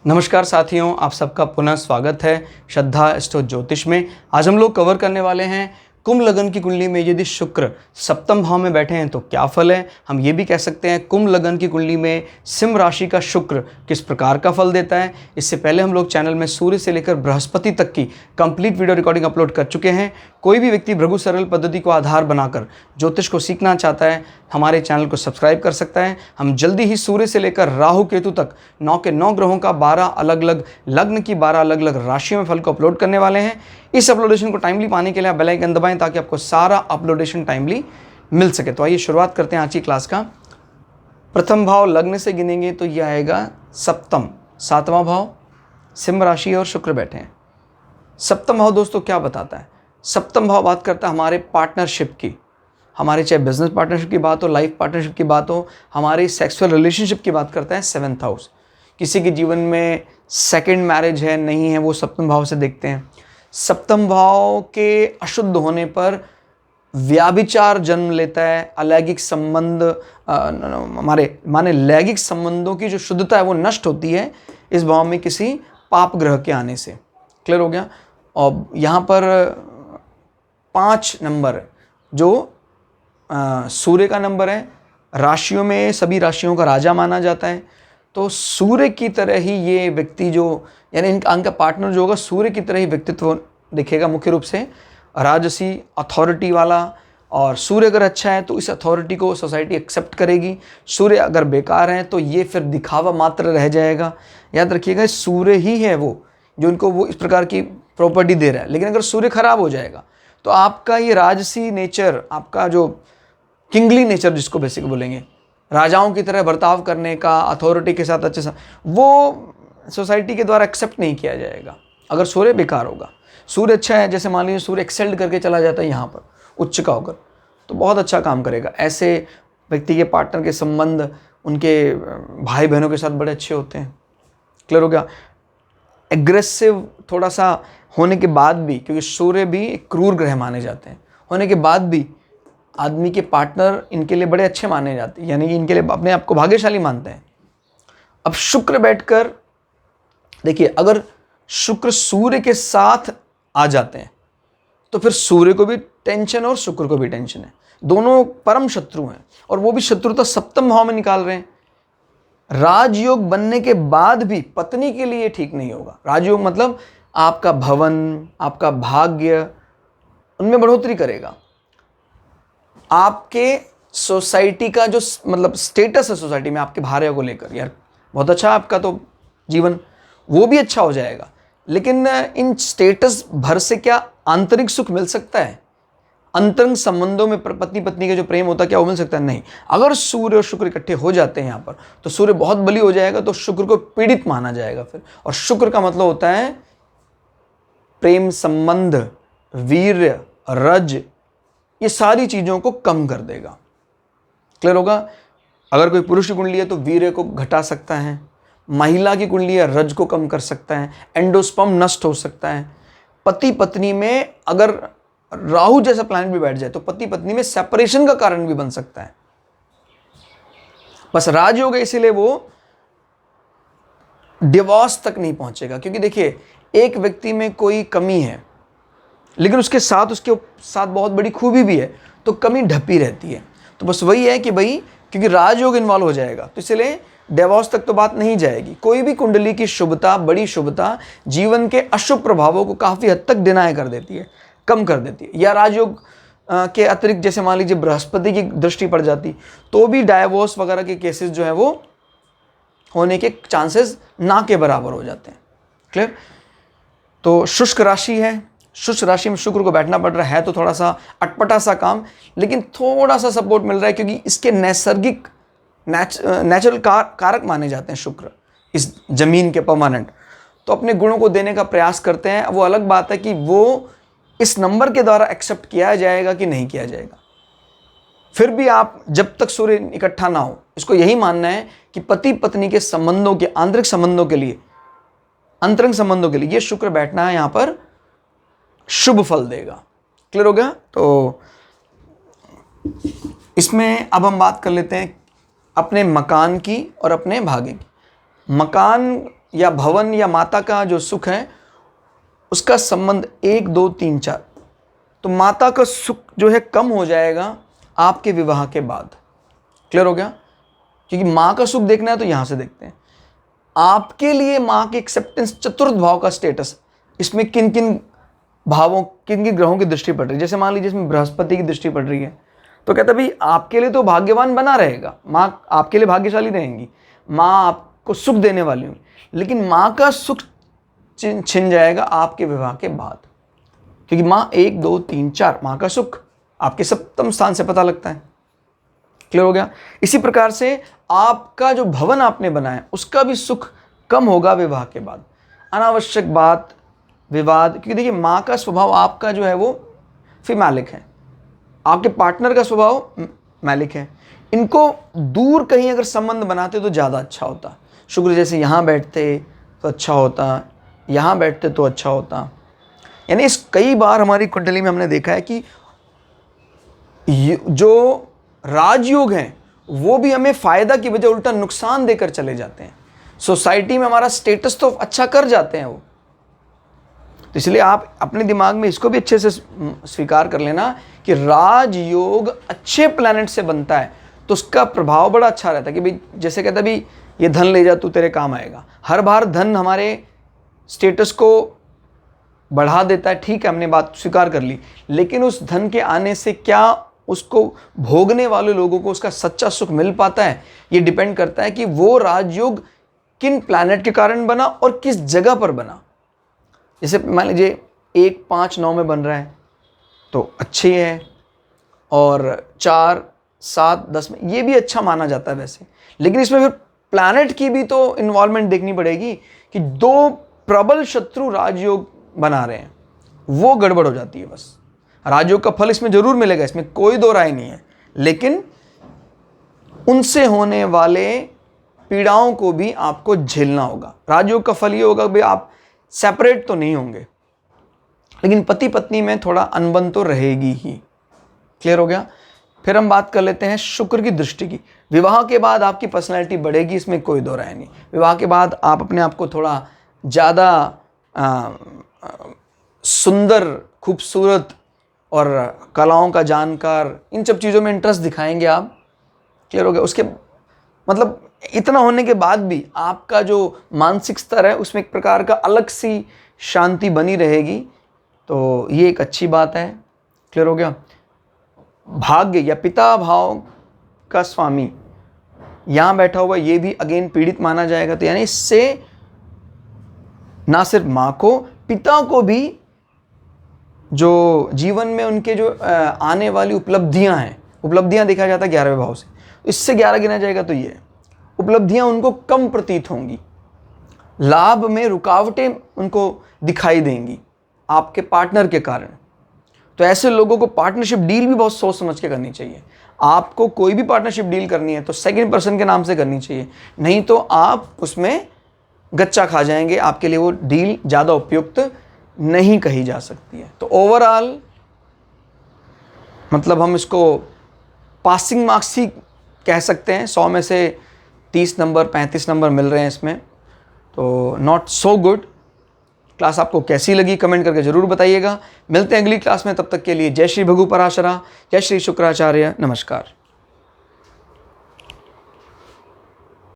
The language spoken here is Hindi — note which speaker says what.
Speaker 1: नमस्कार साथियों, आप सबका पुनः स्वागत है श्रद्धा स्टो ज्योतिष में। आज हम लोग कवर करने वाले हैं कुंभ लगन की कुंडली में यदि शुक्र सप्तम भाव में बैठे हैं तो क्या फल है। हम ये भी कह सकते हैं कुंभ लगन की कुंडली में सिंह राशि का शुक्र किस प्रकार का फल देता है। इससे पहले हम लोग चैनल में सूर्य से लेकर बृहस्पति तक की कंप्लीट वीडियो रिकॉर्डिंग अपलोड कर चुके हैं। कोई भी व्यक्ति भृगु सरल पद्धति को आधार बनाकर ज्योतिष को सीखना चाहता है, हमारे चैनल को सब्सक्राइब कर सकता है। हम जल्दी ही सूर्य से लेकर राहु केतु तक 9 के 9 ग्रहों का 12 अलग अलग लग्न की 12 अलग अलग राशियों में फल को अपलोड करने वाले हैं। इस अपलोडेशन को टाइमली पाने के लिए आप बेल आइकन दबाएं ताकि आपको सारा अपलोडेशन टाइमली मिल सके। तो आइए शुरुआत करते हैं आज की क्लास का। प्रथम भाव लग्न से गिनेंगे तो यह आएगा सप्तम, 7वां भाव, सिंह राशि और शुक्र बैठे हैं। सप्तम भाव दोस्तों क्या बताता है? सप्तम भाव बात करता है हमारे पार्टनरशिप की, हमारे चाहे बिजनेस पार्टनरशिप की बात हो, लाइफ पार्टनरशिप की बात हो, हमारी सेक्सुअल रिलेशनशिप की बात करता है। 7th हाउस, किसी के जीवन में सेकंड मैरिज है नहीं है वो सप्तम भाव से देखते हैं। सप्तम भाव के अशुद्ध होने पर व्याभिचार जन्म लेता है, अलैंगिक संबंध हमारे माने लैंगिक संबंधों की जो शुद्धता है वो नष्ट होती है इस भाव में किसी पाप ग्रह के आने से। क्लियर हो गया। और यहाँ पर 5 नंबर जो सूर्य का नंबर है, राशियों में सभी राशियों का राजा माना जाता है। तो सूर्य की तरह ही ये व्यक्ति जो यानी इनका पार्टनर जो होगा सूर्य की तरह ही व्यक्तित्व दिखेगा, मुख्य रूप से राजसी अथॉरिटी वाला। और सूर्य अगर अच्छा है तो इस अथॉरिटी को सोसाइटी एक्सेप्ट करेगी। सूर्य अगर बेकार है तो ये फिर दिखावा मात्र रह जाएगा। याद रखिएगा सूर्य ही है वो जो इनको वो इस प्रकार की प्रॉपर्टी दे रहा है। लेकिन अगर सूर्य खराब हो जाएगा तो आपका ये राजसी नेचर, आपका जो किंगली नेचर जिसको बेसिक बोलेंगे, राजाओं की तरह बर्ताव करने का, अथॉरिटी के साथ अच्छे से, वो सोसाइटी के द्वारा एक्सेप्ट नहीं किया जाएगा अगर सूर्य बेकार होगा। सूर्य अच्छा है, जैसे मान लीजिए सूर्य एक्सेल्ड करके चला जाता है यहाँ पर उच्च का होकर, तो बहुत अच्छा काम करेगा। ऐसे व्यक्ति के पार्टनर के संबंध उनके भाई बहनों के साथ बड़े अच्छे होते हैं। क्लियर हो गया। एग्रेसिव थोड़ा सा होने के बाद भी, क्योंकि सूर्य भी एक क्रूर ग्रह माने जाते हैं, होने के बाद भी आदमी के पार्टनर इनके लिए बड़े अच्छे माने जाते हैं, यानी कि इनके लिए अपने आप को भाग्यशाली मानते हैं। अब शुक्र बैठकर देखिए, अगर शुक्र सूर्य के साथ आ जाते हैं तो फिर सूर्य को भी टेंशन और शुक्र को भी टेंशन है। दोनों परम शत्रु हैं और वो भी शत्रुता सप्तम भाव में निकाल रहे हैं। राजयोग बनने के बाद भी पत्नी के लिए ठीक नहीं होगा। राजयोग मतलब आपका भवन, आपका भाग्य, उनमें बढ़ोतरी करेगा। आपके सोसाइटी का जो मतलब स्टेटस है सोसाइटी में आपके भार्य को लेकर, यार बहुत अच्छा आपका तो जीवन, वो भी अच्छा हो जाएगा। लेकिन इन स्टेटस भर से क्या आंतरिक सुख मिल सकता है? अंतरंग संबंधों में पत्नी पत्नी का जो प्रेम होता है क्या वो मिल सकता है? नहीं। अगर सूर्य और शुक्र इकट्ठे हो जाते हैं यहाँ पर तो सूर्य बहुत बली हो जाएगा, तो शुक्र को पीड़ित माना जाएगा फिर। और शुक्र का मतलब होता है प्रेम संबंध, वीर्य, रज, ये सारी चीजों को कम कर देगा। क्लियर होगा। अगर कोई पुरुष की कुंडली है तो वीर्य को घटा सकता है, महिला की कुंडली है रज को कम कर सकता है, एंडोस्पर्म नष्ट हो सकता है। पति पत्नी में अगर राहु जैसा प्लैनेट भी बैठ जाए तो पति पत्नी में सेपरेशन का कारण भी बन सकता है। बस राजयोग है इसीलिए वो डिवोर्स तक नहीं पहुंचेगा। क्योंकि देखिए, एक व्यक्ति में कोई कमी है लेकिन उसके साथ बहुत बड़ी खूबी भी है, तो कमी ढपी रहती है। तो बस वही है कि भाई क्योंकि राजयोग इन्वॉल्व हो जाएगा तो इसलिए डिवोर्स तक तो बात नहीं जाएगी। कोई भी कुंडली की शुभता, बड़ी शुभता जीवन के अशुभ प्रभावों को काफी हद तक डिनाय कर देती है, कम कर देती है। या राजयोग के अतिरिक्त जैसे मान लीजिए बृहस्पति की दृष्टि पड़ जाती तो भी डाइवोर्स वगैरह के केसेस जो है वो होने के चांसेस ना के बराबर हो जाते हैं। क्लियर। तो शुष्क राशि है, शुष्क राशि में शुक्र को बैठना पड़ रहा है तो थोड़ा सा अटपटा सा काम, लेकिन थोड़ा सा सपोर्ट मिल रहा है क्योंकि इसके नैसर्गिक नेचुरल कारक माने जाते हैं शुक्र इस जमीन के परमानेंट। तो अपने गुणों को देने का प्रयास करते हैं। वो अलग बात है कि वो इस नंबर के द्वारा एक्सेप्ट किया जाएगा कि नहीं किया जाएगा। फिर भी आप जब तक सूर्य इकट्ठा ना हो, इसको यही मानना है कि पति पत्नी के संबंधों के, आंतरिक संबंधों के लिए, अंतरंग संबंधों के लिए ये शुक्र बैठना है यहाँ पर शुभ फल देगा। क्लियर हो गया। तो इसमें अब हम बात कर लेते हैं अपने मकान की और अपने भाग्य की। मकान या भवन या माता का जो सुख है उसका संबंध 1, 2, 3, 4, तो माता का सुख जो है कम हो जाएगा आपके विवाह के बाद। क्लियर हो गया? क्योंकि माँ का सुख देखना है तो यहाँ से देखते हैं। आपके लिए माँ की एक्सेप्टेंस, चतुर्थ भाव का स्टेटस, इसमें किन किन भावों, किन किन ग्रहों की दृष्टि पड़ रही है। जैसे मान लीजिए इसमें बृहस्पति की दृष्टि पड़ रही है तो कहता भाई आपके लिए तो भाग्यवान बना रहेगा, माँ आपके लिए भाग्यशाली रहेंगी, माँ आपको सुख देने वाली होंगी, लेकिन माँ का सुख छिन जाएगा आपके विवाह के बाद। क्योंकि माँ 1, 2, 3, 4, माँ का सुख आपके सप्तम स्थान से पता लगता है। क्लियर हो गया? इसी प्रकार से आपका जो भवन आपने बनाया उसका भी सुख कम होगा विवाह के बाद। अनावश्यक बात, विवाद, क्योंकि देखिए माँ का स्वभाव आपका जो है वो फिमैलिक है, आपके पार्टनर का स्वभाव मैलिक है। इनको दूर कहीं अगर संबंध बनाते तो ज़्यादा अच्छा होता। शुक्र जैसे यहाँ बैठते तो अच्छा होता, यहाँ बैठते तो अच्छा होता। यानी इस कई बार हमारी कुंडली में हमने देखा है कि जो राजयोग हैं वो भी हमें फ़ायदा की बजाय उल्टा नुकसान देकर चले जाते हैं। सोसाइटी में हमारा स्टेटस तो अच्छा कर जाते हैं वो, तो इसलिए आप अपने दिमाग में इसको भी अच्छे से स्वीकार कर लेना कि राजयोग अच्छे प्लैनेट से बनता है तो उसका प्रभाव बड़ा अच्छा रहता है। कि भाई जैसे कहता है भाई ये धन ले जा, तू तेरे काम आएगा। हर बार धन हमारे स्टेटस को बढ़ा देता है, ठीक है, हमने बात स्वीकार कर ली, लेकिन उस धन के आने से क्या उसको भोगने वाले लोगों को उसका सच्चा सुख मिल पाता है, ये डिपेंड करता है कि वो राजयोग किन प्लैनेट के कारण बना और किस जगह पर बना। जैसे मान लीजिए 1, 5, 9 में बन रहा है तो अच्छे है, और 4, 7, 10 में ये भी अच्छा माना जाता है वैसे। लेकिन इसमें फिर प्लैनेट की भी तो इन्वॉल्वमेंट देखनी पड़ेगी कि 2 प्रबल शत्रु राजयोग बना रहे हैं, वो गड़बड़ हो जाती है। बस राजयोग का फल इसमें जरूर मिलेगा, इसमें कोई दो राय नहीं है, लेकिन उनसे होने वाले पीड़ाओं को भी आपको झेलना होगा। राजयोग का फल ये होगा भाई आप सेपरेट तो नहीं होंगे, लेकिन पति पत्नी में थोड़ा अनबन तो रहेगी ही। क्लियर हो गया? फिर हम बात कर लेते हैं शुक्र की दृष्टि की। विवाह के बाद आपकी पर्सनैलिटी बढ़ेगी, इसमें कोई दो राय नहीं। विवाह के बाद आप अपने आप को थोड़ा ज़्यादा सुंदर, खूबसूरत और कलाओं का जानकार, इन सब चीज़ों में इंटरेस्ट दिखाएंगे आप। क्लियर हो गया? उसके मतलब इतना होने के बाद भी आपका जो मानसिक स्तर है उसमें एक प्रकार का अलग सी शांति बनी रहेगी, तो ये एक अच्छी बात है। क्लियर हो गया? भाग्य या पिता भाव का स्वामी यहाँ बैठा हुआ, ये भी अगेन पीड़ित माना जाएगा। तो यानी इससे ना सिर्फ माँ को, पिता को भी जो जीवन में उनके जो आने वाली उपलब्धियाँ हैं, उपलब्धियाँ देखा जाता है 11वें भाव से, इससे 11 गिना जाएगा तो ये उपलब्धियाँ उनको कम प्रतीत होंगी, लाभ में रुकावटें उनको दिखाई देंगी आपके पार्टनर के कारण। तो ऐसे लोगों को पार्टनरशिप डील भी बहुत सोच समझ के करनी चाहिए। आपको कोई भी पार्टनरशिप डील करनी है तो सेकंड पर्सन के नाम से करनी चाहिए, नहीं तो आप उसमें गच्चा खा जाएंगे, आपके लिए वो डील ज़्यादा उपयुक्त नहीं कही जा सकती है। तो ओवरऑल मतलब हम इसको पासिंग मार्क्स ही कह सकते हैं। 100 में से 30 नंबर 35 नंबर मिल रहे हैं इसमें, तो नॉट सो गुड। क्लास आपको कैसी लगी कमेंट करके ज़रूर बताइएगा। मिलते हैं अगली क्लास में, तब तक के लिए जय श्री भृगु पराशरा, जय श्री शुक्राचार्य, नमस्कार।